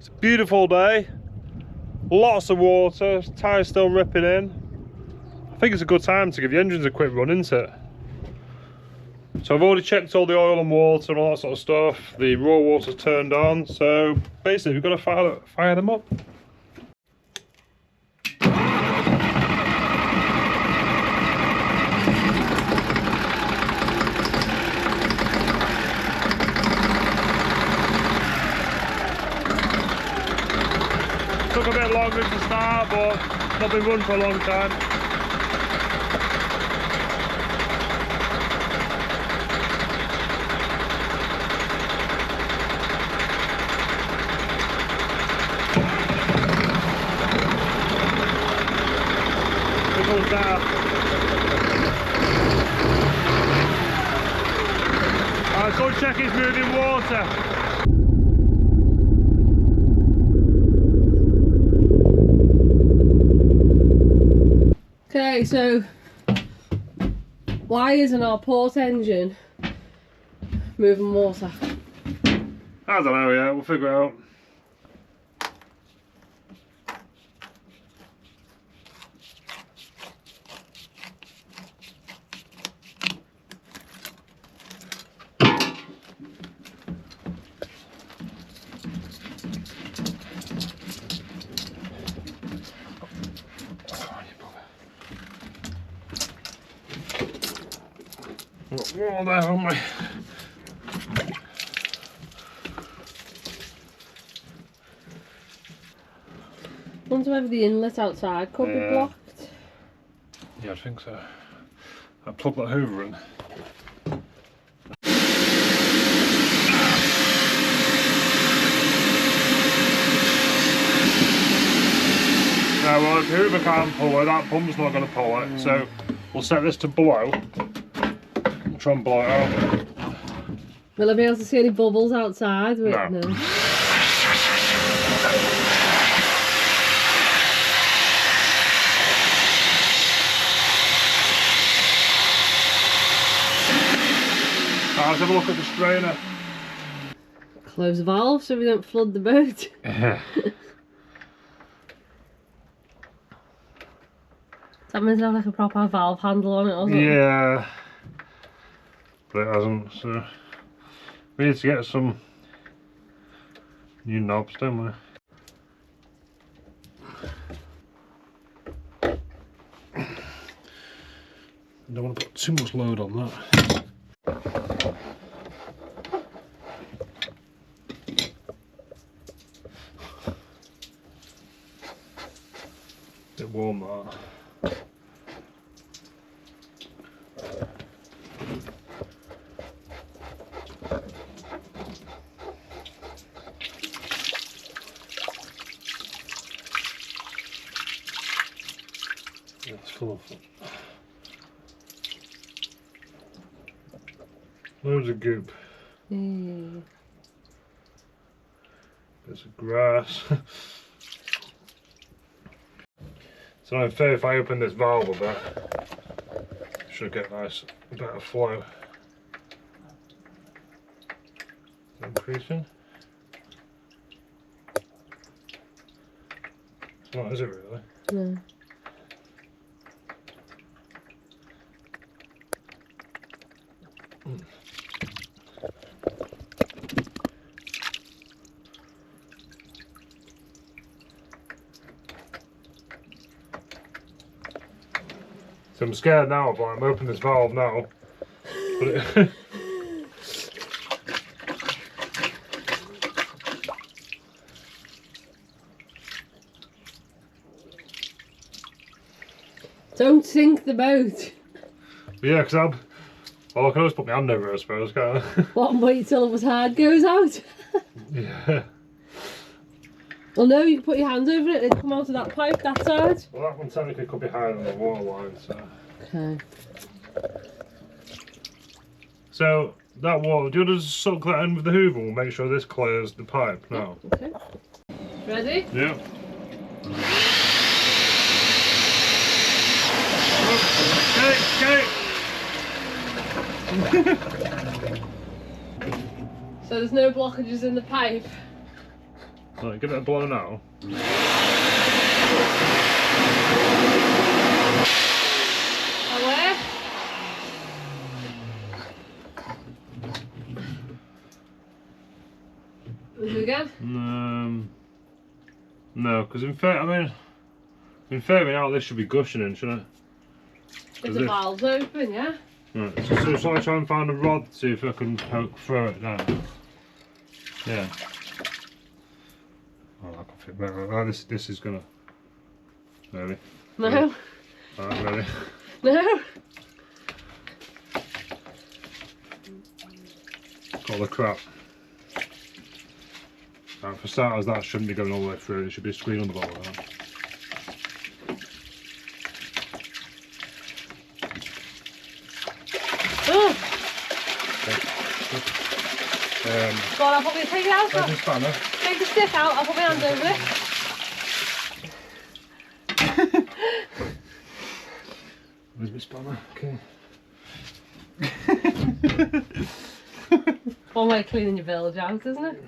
It's a beautiful day, lots of water, tide's still ripping in. I think it's a good time to give the engines a quick run, isn't it? So I've already checked all the oil and water and all that sort of stuff. The raw water's turned on, so basically we've got to fire them up. Took a bit longer to start, but not been run for a long time. Alright, go check it's moving water. Okay, so why isn't our port engine moving water? I don't know yet, we'll figure it out. Got more there, haven't we? Wonder whether the inlet outside could be blocked. Yeah, I think so. I'll plug that hoover in. No, well, if the hoover can't pull it, that pump's not going to pull it, so we'll set this to blow. Try and blow it out. Will I be able to see any bubbles outside? No. Let's have a look at the strainer. Close the valve so we don't flood the boat. That means have like a proper valve handle on it or something? Yeah. But it hasn't, so we need to get some new knobs, don't we? I don't want to put too much load on that. Bit warm that. It's full of loads of goop. Mm. Bits of grass. So in theory, if I open this valve a bit, should get nice better flow. Increasing. It's not, is it really? No. So I'm scared now, but I'm opening this valve now. But it Don't sink the boat. yeah, because well, I can always put my hand over it, I suppose, can't I? What, and wait till the tide goes out? Yeah. Well no, you can put your hand over it and come out of that pipe, that side. Well, that one technically could be higher than the water line, so. Okay. So, that water, do you want to suck that in with the hoover? We'll make sure this clears the pipe now. Okay. Ready? Yeah. So there's no blockages in the pipe? Right, give it a blow now. Away. Do it again? No, because in theory now this should be gushing in, shouldn't it? If the valve's open, yeah? Right, so shall I try and find a rod to see if I can poke through it now? Yeah. Oh, I can fit better. Oh, this is gonna. Really? No. Alright, ready? No. Got all the crap. Right, for starters, that shouldn't be going all the way through. It should be a screen on the bottom of that. Oh. Okay. Go on, I'll put me, take it out. Where's the spanner? Take the stick out, I'll put my hand over it. Where's my spanner? Okay. One way of cleaning your village out, isn't it?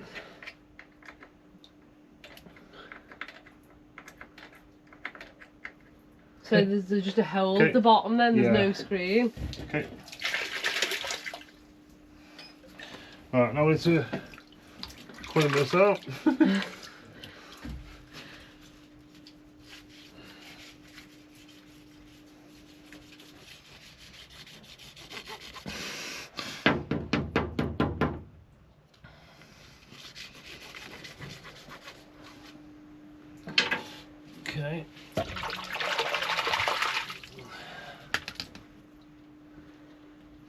So there's just a hole at the bottom then, there's no screen. Okay. Right, now we need to clean this out. Okay.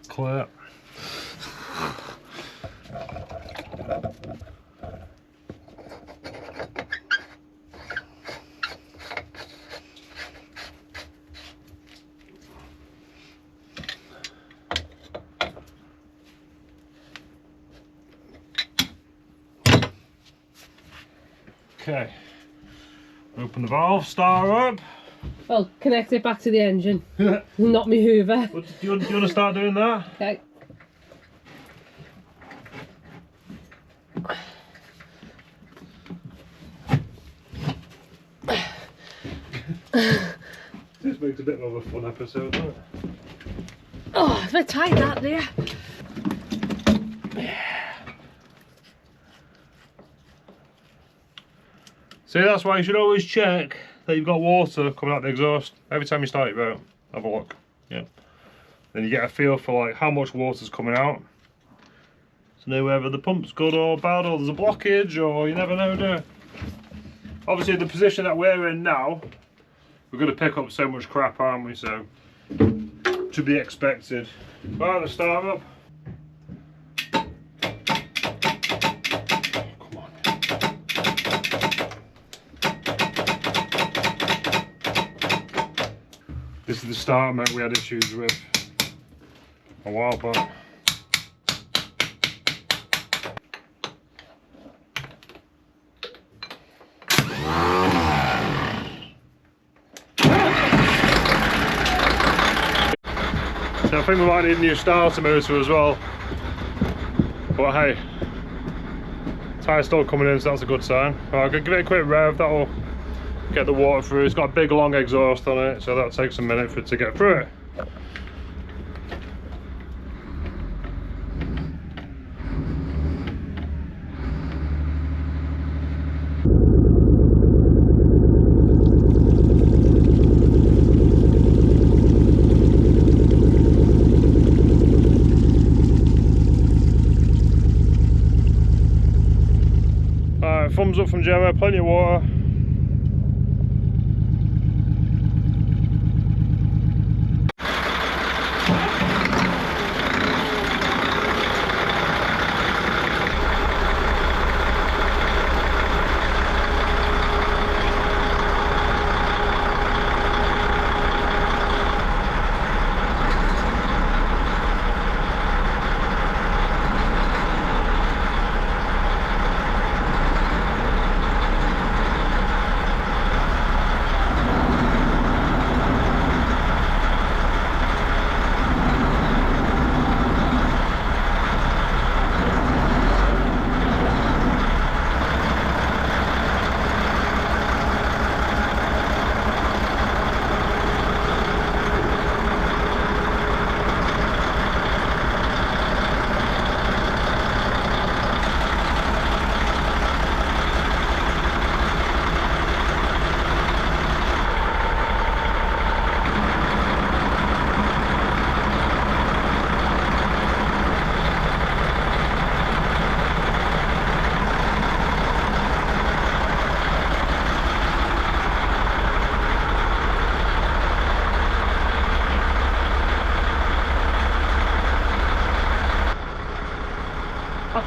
Clear. Okay. Open the valve, start up. Well, connect it back to the engine. Not me Hoover. Do you want to start doing that? Okay. This makes a bit of a fun episode, doesn't it? Oh, it's a bit tight that there. See, that's why you should always check that you've got water coming out the exhaust every time you start your boat. Have a look. Yeah. Then you get a feel for like how much water's coming out. So know whether the pump's good or bad, or there's a blockage, or you never know, do you? Obviously, the position that we're in now, we're going to pick up so much crap, aren't we? So, to be expected. Right, let's start up. This is the starter mate we had issues with a while back. So I think we might need a new starter motor as well. But hey, tyre's still coming in, so that's a good sign. Right, I'll give it a quick rev, that'll get the water through. It's got a big long exhaust on it, so that takes a minute for it to get through it. Alright, thumbs up from Gemma, plenty of water.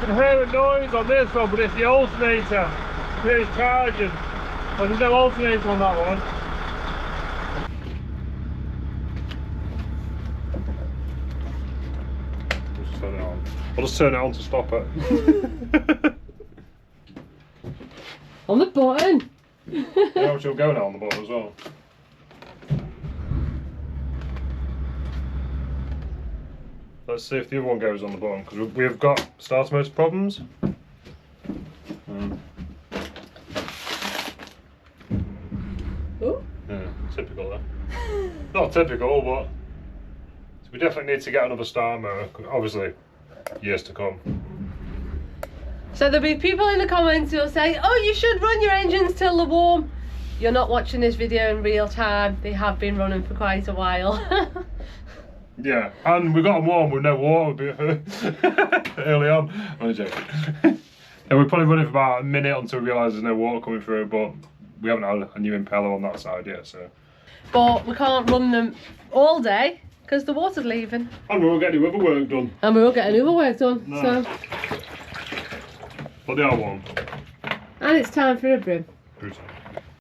can hear a noise on this one, but it's the alternator. It's charging. But there's no alternator on that one. Just turn it on. I'll just turn it on to stop it. On the button. Yeah, which will go now on the bottom as well. Let's see if the other one goes on the bottom, because we've got starter motor problems. Oh. Yeah, typical though. Not typical, but we definitely need to get another starter motor, obviously, years to come. So there'll be people in the comments who'll say, oh, you should run your engines till they're warm. You're not watching this video in real time. They have been running for quite a while. Yeah, and we got them warm with no water early on. I'm only joking. And we're probably running for about a minute until we realise there's no water coming through, but we haven't had a new impeller on that side yet, so. But we can't run them all day because the water's leaving. And we won't get any other work done. And we won't get any other work done. No. So. But they are warm. And it's time for a brew. Brew time.